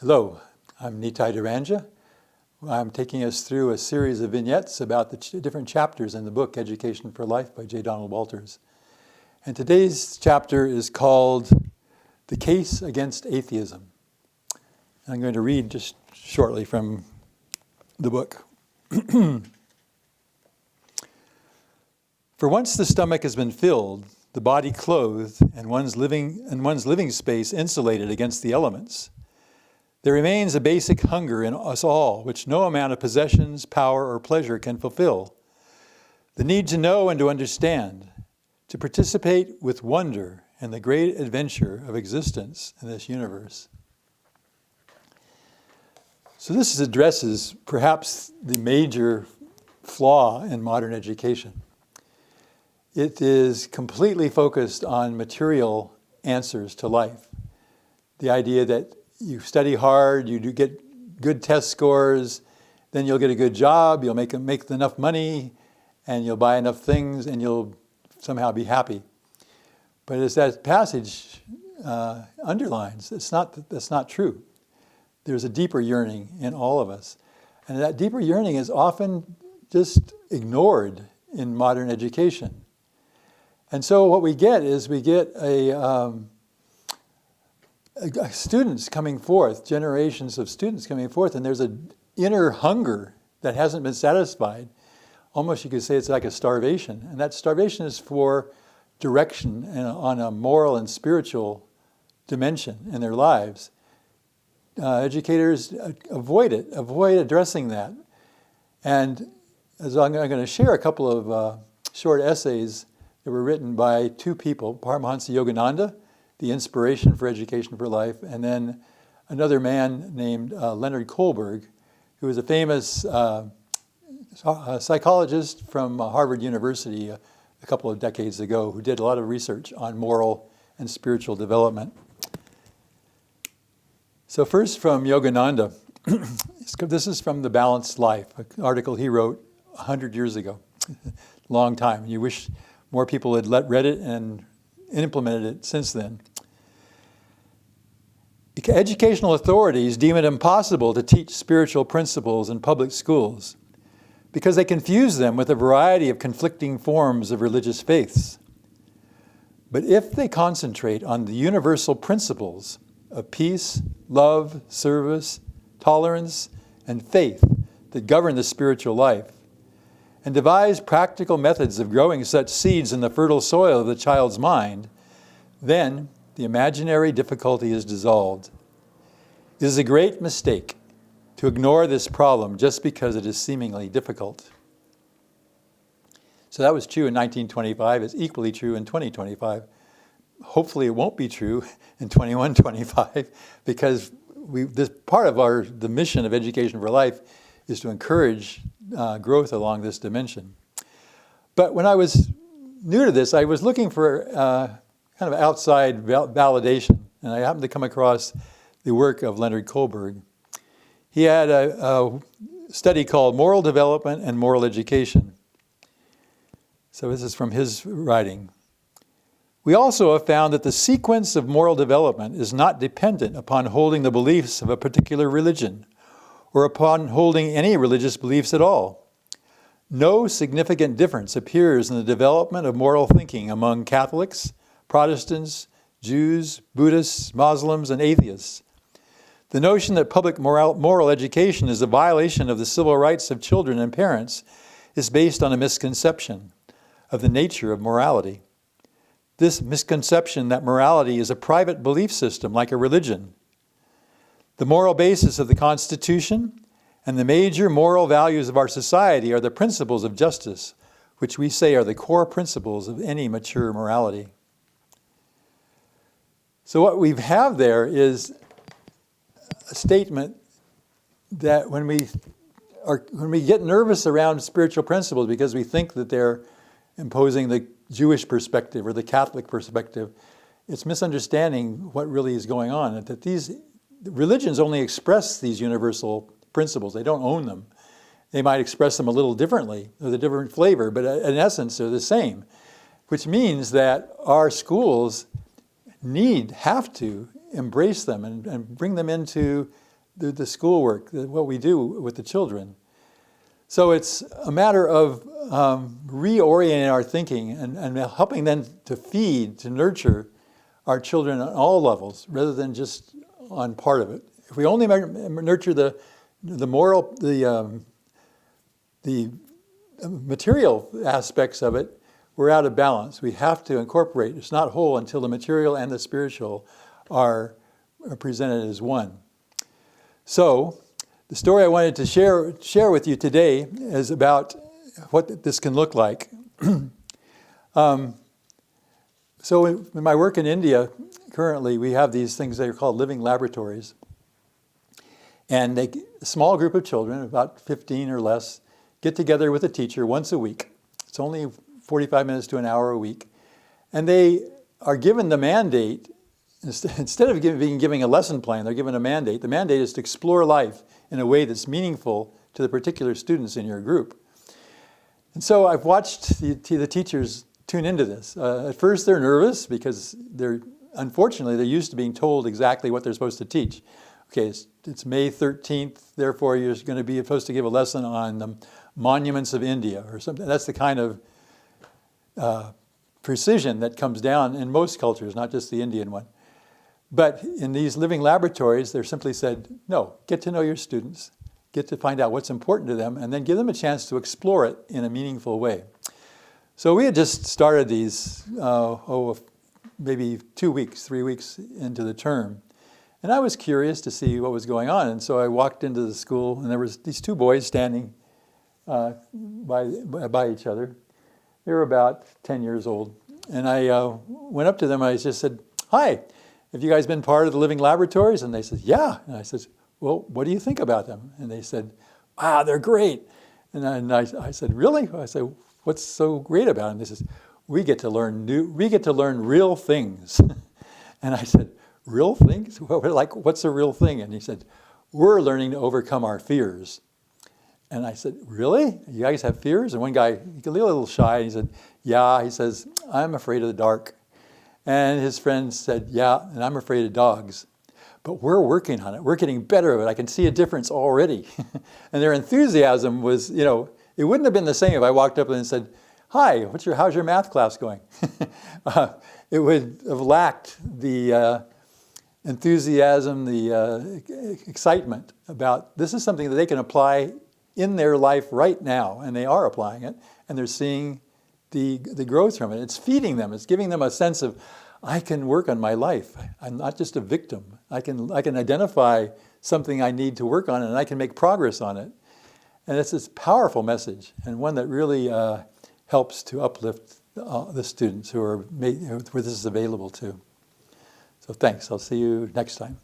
Hello, I'm Nitai Duranja. I'm taking us through a series of vignettes about the different chapters in the book Education for Life by J. Donald Walters. And today's chapter is called The Case Against Atheism. And I'm going to read just shortly from the book. For once the stomach has been filled, the body clothed, and one's living space insulated against the elements, there remains a basic hunger in us all, which no amount of possessions, power, or pleasure can fulfill. The need to know and to understand, to participate with wonder in the great adventure of existence in this universe. So this addresses perhaps the major flaw in modern education. It is completely focused on material answers to life. The idea that you study hard, you do get good test scores, then you'll get a good job, you'll make enough money, and you'll buy enough things, and you'll somehow be happy. But as that passage underlines, that's not true. There's a deeper yearning in all of us. And that deeper yearning is often just ignored in modern education. And so what we get is students coming forth, generations of students coming forth, and there's an inner hunger that hasn't been satisfied. Almost you could say it's like a starvation. And that starvation is for direction on a moral and spiritual dimension in their lives. Educators avoid addressing that. And as I'm going to share a couple of short essays that were written by two people, Paramahansa Yogananda, the inspiration for Education for Life, and then another man named Leonard Kohlberg, who was a famous psychologist from Harvard University a couple of decades ago, who did a lot of research on moral and spiritual development. So first from Yogananda, this is from The Balanced Life, an article he wrote 100 years ago, long time. You wish more people had read it and implemented it since then. Educational authorities deem it impossible to teach spiritual principles in public schools because they confuse them with a variety of conflicting forms of religious faiths. But if they concentrate on the universal principles of peace, love, service, tolerance, and faith that govern the spiritual life, and devise practical methods of growing such seeds in the fertile soil of the child's mind, then the imaginary difficulty is dissolved. It is a great mistake to ignore this problem just because it is seemingly difficult. So that was true in 1925. It's equally true in 2025. Hopefully it won't be true in 2125 because this part of the mission of Education for Life is to encourage growth along this dimension. But when I was new to this, I was looking for kind of outside validation, and I happened to come across the work of Leonard Kohlberg. He had a study called Moral Development and Moral Education. So this is from his writing. We also have found that the sequence of moral development is not dependent upon holding the beliefs of a particular religion or upon holding any religious beliefs at all. No significant difference appears in the development of moral thinking among Catholics, Protestants, Jews, Buddhists, Muslims, and atheists. The notion that public moral education is a violation of the civil rights of children and parents is based on a misconception of the nature of morality. This misconception that morality is a private belief system like a religion. The moral basis of the Constitution and the major moral values of our society are the principles of justice, which we say are the core principles of any mature morality. So what we have there is a statement that when we get nervous around spiritual principles because we think that they're imposing the Jewish perspective or the Catholic perspective, it's misunderstanding what really is going on. That these religions only express these universal principles. They don't own them. They might express them a little differently with a different flavor, but in essence they're the same, which means that our schools have to embrace them and bring them into the schoolwork, what we do with the children. So it's a matter of reorienting our thinking and helping them to feed, to nurture our children on all levels, rather than just on part of it. If we only nurture the moral, the material aspects of it, we're out of balance. We have to incorporate. It's not whole until the material and the spiritual are presented as one. So, the story I wanted to share with you today is about what this can look like. So in my work in India, currently we have these things that are called living laboratories. And a small group of children, about 15 or less, get together with a teacher once a week. It's only 45 minutes to an hour a week. And they are given the mandate, instead of being given a lesson plan, they're given a mandate. The mandate is to explore life in a way that's meaningful to the particular students in your group. And so I've watched the teachers tune into this. At first they're nervous because unfortunately they're used to being told exactly what they're supposed to teach. Okay, it's May 13th, therefore you're going to be supposed to give a lesson on the monuments of India or something. That's the kind of precision that comes down in most cultures, not just the Indian one. But in these living laboratories, they're simply said, no, get to know your students, get to find out what's important to them, and then give them a chance to explore it in a meaningful way. So we had just started these, maybe 2 weeks, 3 weeks into the term. And I was curious to see what was going on. And so I walked into the school, and there was these two boys standing by each other. They were about 10 years old. And I went up to them, and I just said, hi. Have you guys been part of the living laboratories? And they said, yeah. And I said, well, what do you think about them? And they said, wow, they're great. And I said, really? I said, what's so great about them? They said, we get to learn real things. And I said, real things? What's a real thing? And he said, we're learning to overcome our fears. And I said, really? You guys have fears? And one guy, he got a little shy, and he said, yeah. He says, I'm afraid of the dark. And his friend said, yeah, and I'm afraid of dogs. But we're working on it. We're getting better at it. I can see a difference already. And their enthusiasm was, it wouldn't have been the same if I walked up and said, hi, how's your math class going? It would have lacked the enthusiasm, the excitement about this is something that they can apply in their life right now. And they are applying it. And they're seeing the growth from it. It's feeding them. It's giving them a sense of, I can work on my life. I'm not just a victim. I can identify something I need to work on, and I can make progress on it. And it's this powerful message, and one that really helps to uplift the students where this is available to. So thanks. I'll see you next time.